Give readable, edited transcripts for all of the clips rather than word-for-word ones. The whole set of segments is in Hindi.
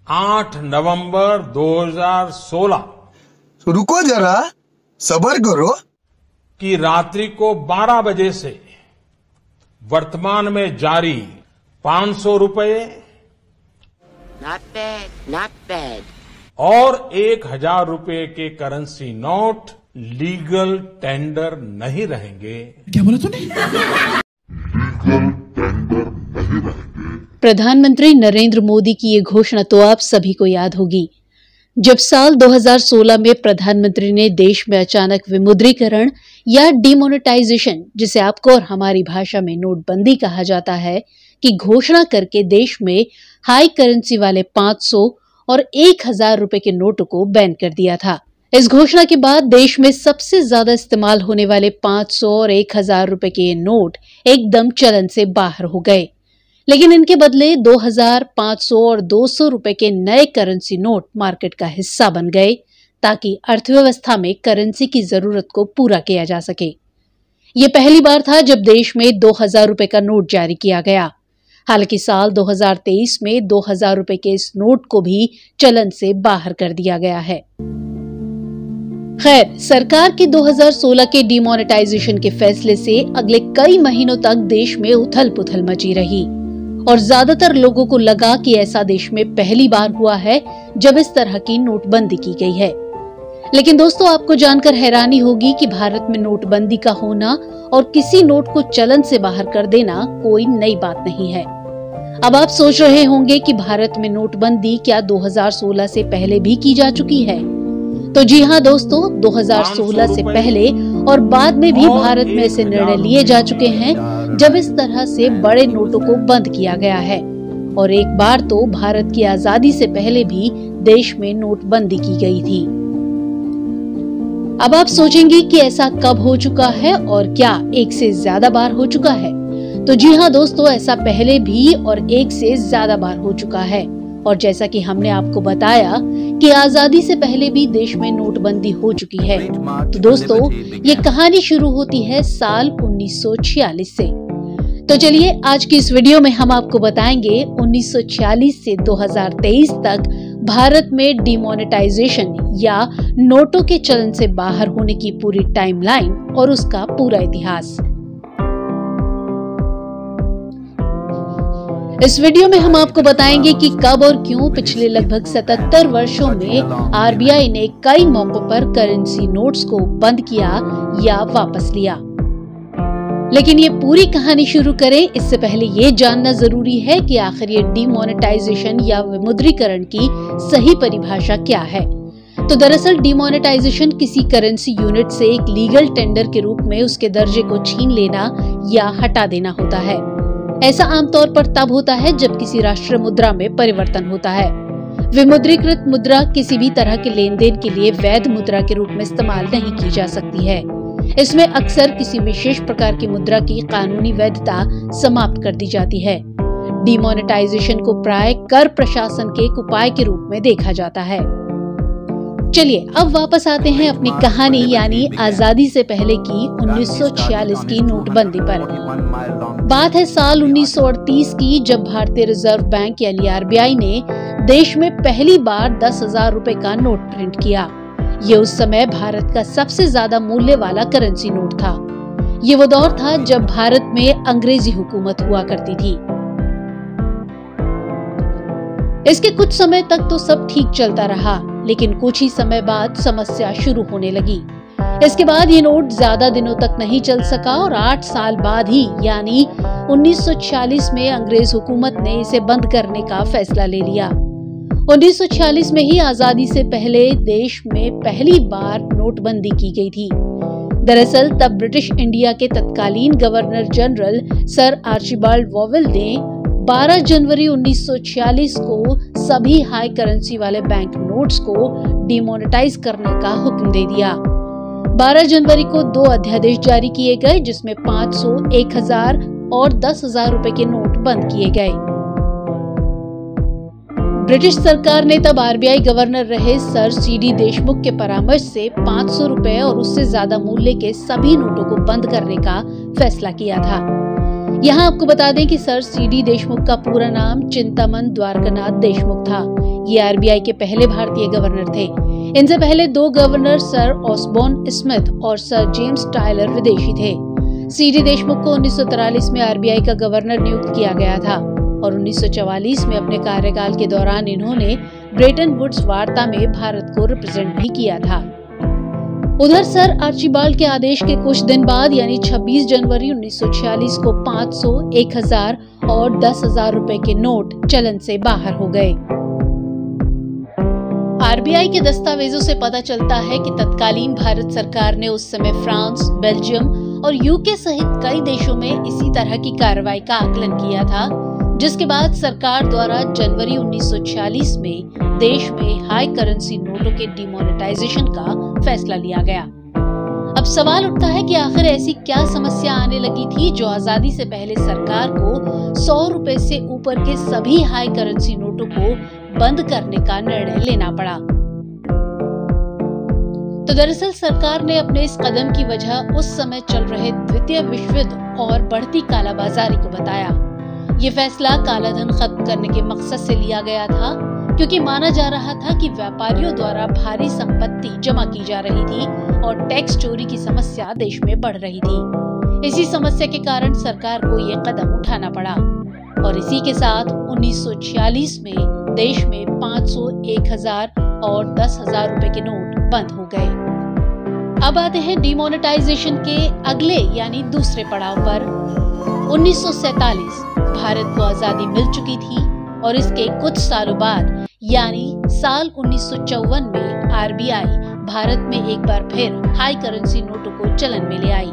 8 नवंबर 2016 रुको जरा, सब्र करो। की रात्रि को 12 बजे से वर्तमान में जारी 500 रुपए Not bad. और 1000 रुपए के करेंसी नोट लीगल टेंडर नहीं रहेंगे। क्या बोला तूने? प्रधानमंत्री नरेंद्र मोदी की ये घोषणा तो आप सभी को याद होगी। जब साल 2016 में प्रधानमंत्री ने देश में अचानक विमुद्रीकरण या डिमोनेटाइजेशन, जिसे आपको और हमारी भाषा में नोटबंदी कहा जाता है, की घोषणा करके देश में हाई करेंसी वाले 500 और 1000 रुपए के नोटों को बैन कर दिया था। इस घोषणा के बाद देश में सबसे ज्यादा इस्तेमाल होने वाले 500 और 1000 रुपए के ये नोट एकदम चलन से बाहर हो गए। लेकिन इनके बदले 2000, 500 और 200 रुपए के नए करेंसी नोट मार्केट का हिस्सा बन गए, ताकि अर्थव्यवस्था में करेंसी की जरूरत को पूरा किया जा सके। ये पहली बार था जब देश में 2000 रुपए का नोट जारी किया गया। हालांकि साल 2023 में 2000 रुपए के इस नोट को भी चलन से बाहर कर दिया गया है। खैर, सरकार के 2016 के डिमोनेटाइजेशन के फैसले से अगले कई महीनों तक देश में उथल पुथल मची रही और ज्यादातर लोगों को लगा कि ऐसा देश में पहली बार हुआ है जब इस तरह की नोटबंदी की गई है। लेकिन दोस्तों, आपको जानकर हैरानी होगी कि भारत में नोटबंदी का होना और किसी नोट को चलन से बाहर कर देना कोई नई बात नहीं है। अब आप सोच रहे होंगे कि भारत में नोटबंदी क्या 2016 से पहले भी की जा चुकी है? तो जी हाँ दोस्तों, 2016 से पहले और बाद में भी भारत में ऐसे निर्णय लिए जा चुके हैं जब इस तरह से बड़े नोटों को बंद किया गया है। और एक बार तो भारत की आजादी से पहले भी देश में नोटबंदी की गई थी। अब आप सोचेंगे कि ऐसा कब हो चुका है और क्या एक से ज्यादा बार हो चुका है? तो जी हाँ दोस्तों, ऐसा पहले भी और एक से ज्यादा बार हो चुका है। और जैसा कि हमने आपको बताया कि आजादी से पहले भी देश में नोटबंदी हो चुकी है। तो दोस्तों, ये कहानी शुरू होती है साल 1946 से। तो चलिए, आज की इस वीडियो में हम आपको बताएंगे 1946 से 2023 तक भारत में डिमोनेटाइजेशन या नोटों के चलन से बाहर होने की पूरी टाइमलाइन और उसका पूरा इतिहास। इस वीडियो में हम आपको बताएंगे कि कब और क्यों पिछले लगभग 77 वर्षों में आरबीआई ने कई मौकों पर करेंसी नोट्स को बंद किया या वापस लिया। लेकिन ये पूरी कहानी शुरू करें इससे पहले ये जानना जरूरी है कि आखिर ये डिमोनेटाइजेशन या विमुद्रीकरण की सही परिभाषा क्या है। तो दरअसल डिमोनेटाइजेशन किसी करेंसी यूनिट से एक लीगल टेंडर के रूप में उसके दर्जे को छीन लेना या हटा देना होता है। ऐसा आमतौर पर तब होता है जब किसी राष्ट्रीय मुद्रा में परिवर्तन होता है। विमुद्रीकृत मुद्रा किसी भी तरह के लेन देन के लिए वैध मुद्रा के रूप में इस्तेमाल नहीं की जा सकती है। इसमें अक्सर किसी विशेष प्रकार की मुद्रा की कानूनी वैधता समाप्त कर दी जाती है। डिमोनेटाइजेशन को प्राय कर प्रशासन के एक उपाय के रूप में देखा जाता है। चलिए अब वापस आते हैं अपनी कहानी यानी आजादी से पहले की 1946 की नोटबंदी पर। बात है साल 1938 की, जब भारतीय रिजर्व बैंक यानी आरबीआई ने देश में पहली बार 10,000 रुपए का नोट प्रिंट किया। ये उस समय भारत का सबसे ज्यादा मूल्य वाला करेंसी नोट था। ये वो दौर था जब भारत में अंग्रेजी हुकूमत हुआ करती थी। इसके कुछ समय तक तो सब ठीक चलता रहा, लेकिन कुछ ही समय बाद समस्या शुरू होने लगी। इसके बाद ये नोट ज्यादा दिनों तक नहीं चल सका और 8 साल बाद ही यानी 1946 में अंग्रेज हुकूमत ने इसे बंद करने का फैसला ले लिया। 1946 में ही आजादी से पहले देश में पहली बार नोटबंदी की गई थी। दरअसल तब ब्रिटिश इंडिया के तत्कालीन governor general sir Archibald vowel ने 12 जनवरी 1946 को सभी हाई करेंसी वाले बैंक नोट्स को डिमोनेटाइज करने का हुक्म दे दिया। 12 जनवरी को 2 अध्यादेश जारी किए गए जिसमें 500, 1000 और 10,000 रुपए के नोट बंद किए गए। ब्रिटिश सरकार ने तब आरबीआई गवर्नर रहे सर सीडी देशमुख के परामर्श से 500 रुपए और उससे ज्यादा मूल्य के सभी नोटों को बंद करने का फैसला किया था। यहाँ आपको बता दें कि सर सीडी देशमुख का पूरा नाम चिंतामन द्वारकानाथ देशमुख था। ये आरबीआई के पहले भारतीय गवर्नर थे। इनसे पहले 2 गवर्नर सर ऑसबॉर्न स्मिथ और सर जेम्स टायलर विदेशी थे। सीडी देशमुख को 1943 में आरबीआई का गवर्नर नियुक्त किया गया था और 1944 में अपने कार्यकाल के दौरान इन्होंने ब्रेटन वुड्स वार्ता में भारत को रिप्रेजेंट भी किया था। उधर सर आर्चिबाल्ड के आदेश के कुछ दिन बाद यानी 26 जनवरी 1946 को 500, 1000 और 10,000 रुपए के नोट चलन से बाहर हो गए। आरबीआई के दस्तावेजों से पता चलता है कि तत्कालीन भारत सरकार ने उस समय फ्रांस, बेल्जियम और यूके सहित कई देशों में इसी तरह की कार्रवाई का आकलन किया था, जिसके बाद सरकार द्वारा जनवरी 1946 में देश में हाई करेंसी नोटों के डिमोनेटाइजेशन का फैसला लिया गया। अब सवाल उठता है कि आखिर ऐसी क्या समस्या आने लगी थी जो आजादी से पहले सरकार को 100 रुपए से ऊपर के सभी हाई करेंसी नोटों को बंद करने का निर्णय लेना पड़ा। तो दरअसल सरकार ने अपने इस कदम की वजह उस समय चल रहे द्वितीय विश्व युद्ध और बढ़ती कालाबाजारी को बताया। ये फैसला काला धन खत्म करने के मकसद से लिया गया था, क्योंकि माना जा रहा था कि व्यापारियों द्वारा भारी संपत्ति जमा की जा रही थी और टैक्स चोरी की समस्या देश में बढ़ रही थी। इसी समस्या के कारण सरकार को ये कदम उठाना पड़ा और इसी के साथ 1946 में देश में 500, 1000 और 10,000 रुपए के नोट बंद हो गए। अब आते हैं डिमोनेटाइजेशन के अगले यानी दूसरे पड़ाव पर। 1947 भारत को आजादी मिल चुकी थी और इसके कुछ सालों बाद यानी साल 1954 में आरबीआई भारत में एक बार फिर हाई करेंसी नोटों को चलन में ले आई।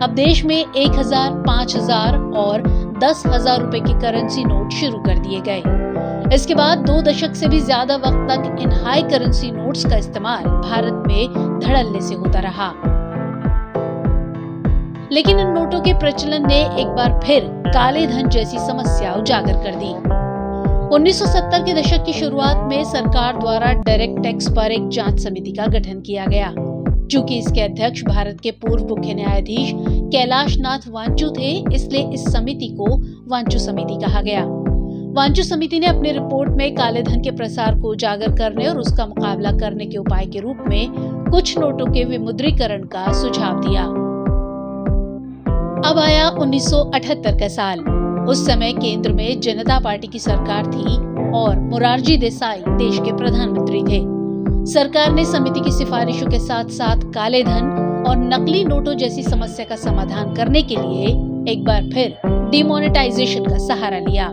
अब देश में 1000, 5000 और 10,000 रुपए के करेंसी नोट शुरू कर दिए गए। इसके बाद 2 दशक से भी ज्यादा वक्त तक इन हाई करेंसी नोट्स का इस्तेमाल भारत में धड़ल्ले से होता रहा। लेकिन इन नोटों के प्रचलन ने एक बार फिर काले धन जैसी समस्या उजागर कर दी। 1970 के दशक की शुरुआत में सरकार द्वारा डायरेक्ट टैक्स पर एक जांच समिति का गठन किया गया। चूंकि इसके अध्यक्ष भारत के पूर्व मुख्य न्यायाधीश कैलाश नाथ वांचू थे, इसलिए इस समिति को वांचू समिति कहा गया। वांचू समिति ने अपनी रिपोर्ट में काले धन के प्रसार को उजागर करने और उसका मुकाबला करने के उपाय के रूप में कुछ नोटों के विमुद्रीकरण का सुझाव दिया। अब आया 1978 का साल। उस समय केंद्र में जनता पार्टी की सरकार थी और मोरारजी देसाई देश के प्रधानमंत्री थे। सरकार ने समिति की सिफारिशों के साथ साथ काले धन और नकली नोटों जैसी समस्या का समाधान करने के लिए एक बार फिर डिमोनेटाइजेशन का सहारा लिया।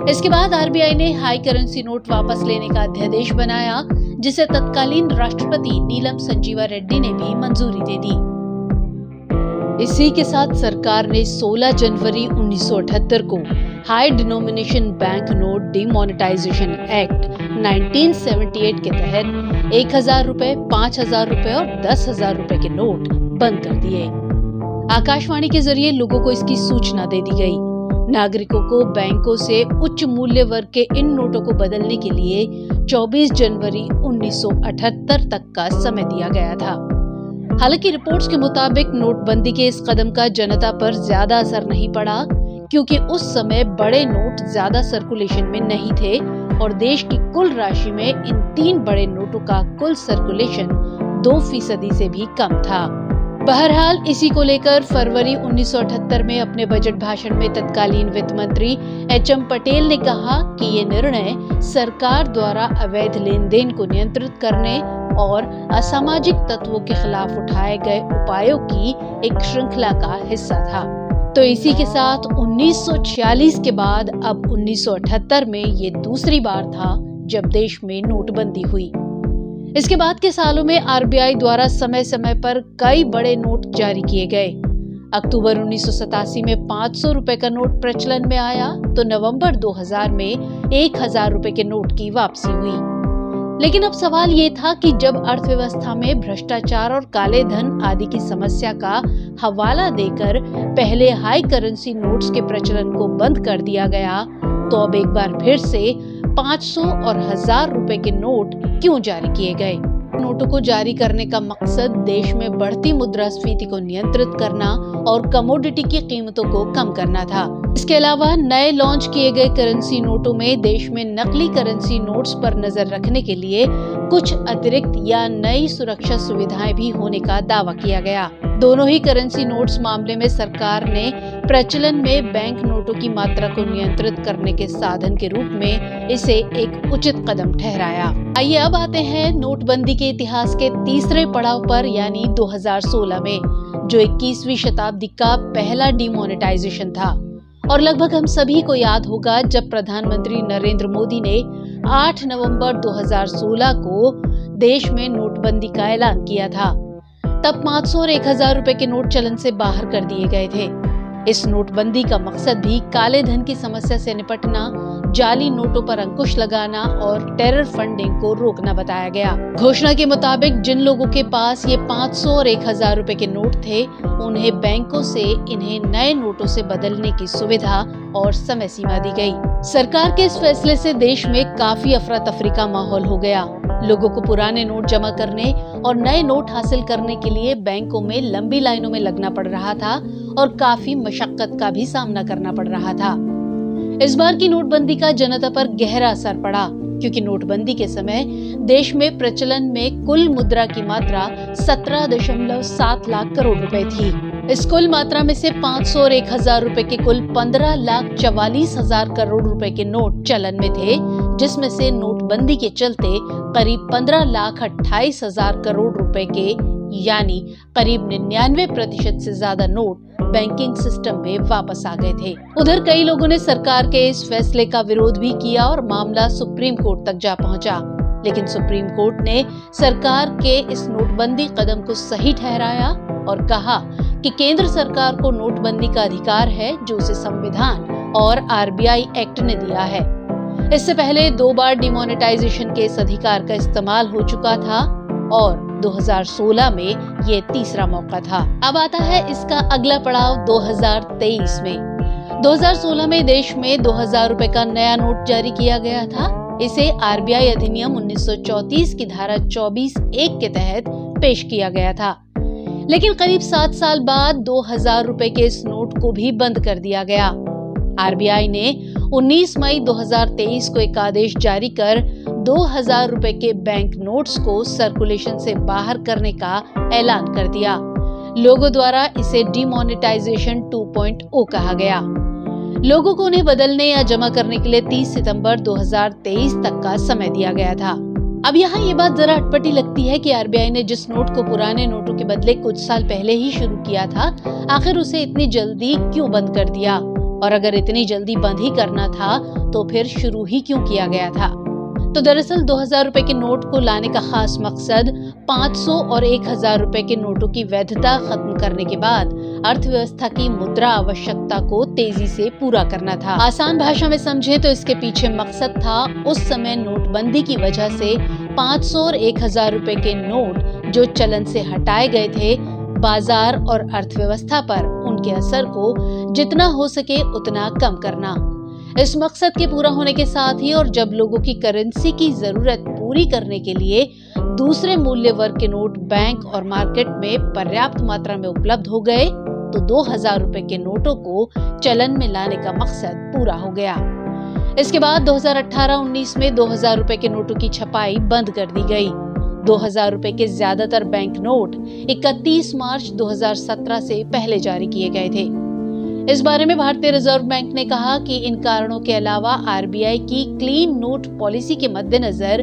इसके बाद आरबीआई ने हाई करेंसी नोट वापस लेने का अध्यादेश बनाया, जिसे तत्कालीन राष्ट्रपति नीलम संजीवा रेड्डी ने भी मंजूरी दे दी। इसी के साथ सरकार ने 16 जनवरी 1978 को high denomination bank note demonetisation act 1978 के तहत 1000 रुपए, 5000 रुपए और 10,000 रुपए के नोट बंद कर दिए। आकाशवाणी के जरिए लोगों को इसकी सूचना दे दी गई। नागरिकों को बैंकों से उच्च मूल्य वर्ग के इन नोटों को बदलने के लिए 24 जनवरी 1978 तक का समय दिया गया था। हालांकि रिपोर्ट्स के मुताबिक नोटबंदी के इस कदम का जनता पर ज्यादा असर नहीं पड़ा, क्योंकि उस समय बड़े नोट ज्यादा सर्कुलेशन में नहीं थे और देश की कुल राशि में इन 3 बड़े नोटों का कुल सर्कुलेशन 2% से भी कम था। बहरहाल इसी को लेकर फरवरी 1978 में अपने बजट भाषण में तत्कालीन वित्त मंत्री एच.एम. पटेल ने कहा कि ये निर्णय सरकार द्वारा अवैध लेन देन को नियंत्रित करने और असामाजिक तत्वों के खिलाफ उठाए गए उपायों की एक श्रृंखला का हिस्सा था। तो इसी के साथ 1946 के बाद अब 1978 में ये दूसरी बार था जब देश में नोटबंदी हुई। इसके बाद के सालों में आरबीआई द्वारा समय समय पर कई बड़े नोट जारी किए गए। अक्टूबर 1987 में 500 रुपए का नोट प्रचलन में आया तो नवंबर 2000 में 1000 रुपए के नोट की वापसी हुई। लेकिन अब सवाल ये था कि जब अर्थव्यवस्था में भ्रष्टाचार और काले धन आदि की समस्या का हवाला देकर पहले हाई करेंसी नोट्स के प्रचलन को बंद कर दिया गया, तो अब एक बार फिर से 500 और 1000 रुपए के नोट क्यों जारी किए गए? नोटों को जारी करने का मकसद देश में बढ़ती मुद्रास्फीति को नियंत्रित करना और कमोडिटी की कीमतों को कम करना था। इसके अलावा नए लॉन्च किए गए करेंसी नोटों में देश में नकली करेंसी नोट्स पर नजर रखने के लिए कुछ अतिरिक्त या नई सुरक्षा सुविधाएं भी होने का दावा किया गया। दोनों ही करेंसी नोट्स मामले में सरकार ने प्रचलन में बैंक नोटों की मात्रा को नियंत्रित करने के साधन के रूप में इसे एक उचित कदम ठहराया। आइए अब आते हैं नोटबंदी के इतिहास के तीसरे पड़ाव पर, यानी 2016 में, जो 21वीं शताब्दी का पहला डिमोनेटाइजेशन था। और लगभग हम सभी को याद होगा जब प्रधानमंत्री नरेंद्र मोदी ने 8 नवंबर 2016 को देश में नोटबंदी का ऐलान किया था। तब 500 और 1000 रुपए के नोट चलन से बाहर कर दिए गए थे। इस नोटबंदी का मकसद भी काले धन की समस्या से निपटना, जाली नोटों पर अंकुश लगाना और टेरर फंडिंग को रोकना बताया गया। घोषणा के मुताबिक जिन लोगों के पास ये 500 और 1000 रुपए के नोट थे, उन्हें बैंकों से इन्हें नए नोटों से बदलने की सुविधा और समय सीमा दी गई। सरकार के इस फैसले से देश में काफी अफरा तफरी का माहौल हो गया। लोगों को पुराने नोट जमा करने और नए नोट हासिल करने के लिए बैंकों में लंबी लाइनों में लगना पड़ रहा था और काफी मशक्कत का भी सामना करना पड़ रहा था। इस बार की नोटबंदी का जनता पर गहरा असर पड़ा, क्योंकि नोटबंदी के समय देश में प्रचलन में कुल मुद्रा की मात्रा 17.7 लाख करोड़ रुपए थी। इस कुल मात्रा में से 500 और 1000 रुपए के कुल 15,44,000 करोड़ रुपए के नोट चलन में थे, जिसमें से नोटबंदी के चलते करीब 15,28,000 करोड़ रुपए के, यानी करीब 99% से ज्यादा नोट बैंकिंग सिस्टम में वापस आ गए थे। उधर कई लोगों ने सरकार के इस फैसले का विरोध भी किया और मामला सुप्रीम कोर्ट तक जा पहुंचा। लेकिन सुप्रीम कोर्ट ने सरकार के इस नोटबंदी कदम को सही ठहराया और कहा कि केंद्र सरकार को नोटबंदी का अधिकार है जो उसे संविधान और आरबीआई एक्ट ने दिया है। इससे पहले 2 बार डिमोनेटाइजेशन के इस अधिकार का इस्तेमाल हो चुका था और 2016 में ये तीसरा मौका था। अब आता है इसका अगला पड़ाव 2023 में। 2016 में देश में 2000 रुपए का नया नोट जारी किया गया था। इसे आरबीआई अधिनियम 1934 की धारा 24(1) के तहत पेश किया गया था। लेकिन करीब 7 साल बाद 2000 रुपए के इस नोट को भी बंद कर दिया गया। आरबीआई ने 19 मई 2023 को एक आदेश जारी कर 2000 रुपए के बैंक नोट्स को सर्कुलेशन से बाहर करने का ऐलान कर दिया। लोगों द्वारा इसे डिमोनेटाइजेशन 2.0 कहा गया। लोगों को उन्हें बदलने या जमा करने के लिए 30 सितंबर 2023 तक का समय दिया गया था। अब यहाँ ये बात जरा अटपटी लगती है कि आरबीआई ने जिस नोट को पुराने नोटों के बदले कुछ साल पहले ही शुरू किया था, आखिर उसे इतनी जल्दी क्यों बंद कर दिया? और अगर इतनी जल्दी बंद ही करना था तो फिर शुरू ही क्यों किया गया था? तो दरअसल 2000 रुपए के नोट को लाने का खास मकसद 500 और 1000 रुपए के नोटों की वैधता खत्म करने के बाद अर्थव्यवस्था की मुद्रा आवश्यकता को तेजी से पूरा करना था। आसान भाषा में समझे तो इसके पीछे मकसद था उस समय नोटबंदी की वजह से 500 और 1000 रुपए के नोट जो चलन से हटाए गए थे, बाजार और अर्थव्यवस्था पर उनके असर को जितना हो सके उतना कम करना। इस मकसद के पूरा होने के साथ ही और जब लोगों की करेंसी की जरूरत पूरी करने के लिए दूसरे मूल्य वर्ग के नोट बैंक और मार्केट में पर्याप्त मात्रा में उपलब्ध हो गए, तो 2000 रुपए के नोटों को चलन में लाने का मकसद पूरा हो गया। इसके बाद 2018-19 में 2000 रुपए के नोटों की छपाई बंद कर दी गई। 2000 रुपए के ज्यादातर बैंक नोट 31 मार्च 2017 से पहले जारी किए गए थे। इस बारे में भारतीय रिजर्व बैंक ने कहा कि इन कारणों के अलावा आरबीआई की क्लीन नोट पॉलिसी के मद्देनजर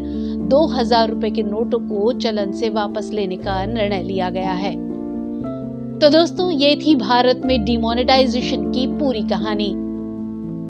2000 रुपए के नोटों को चलन से वापस लेने का निर्णय लिया गया है। तो दोस्तों, ये थी भारत में डिमोनेटाइजेशन की पूरी कहानी।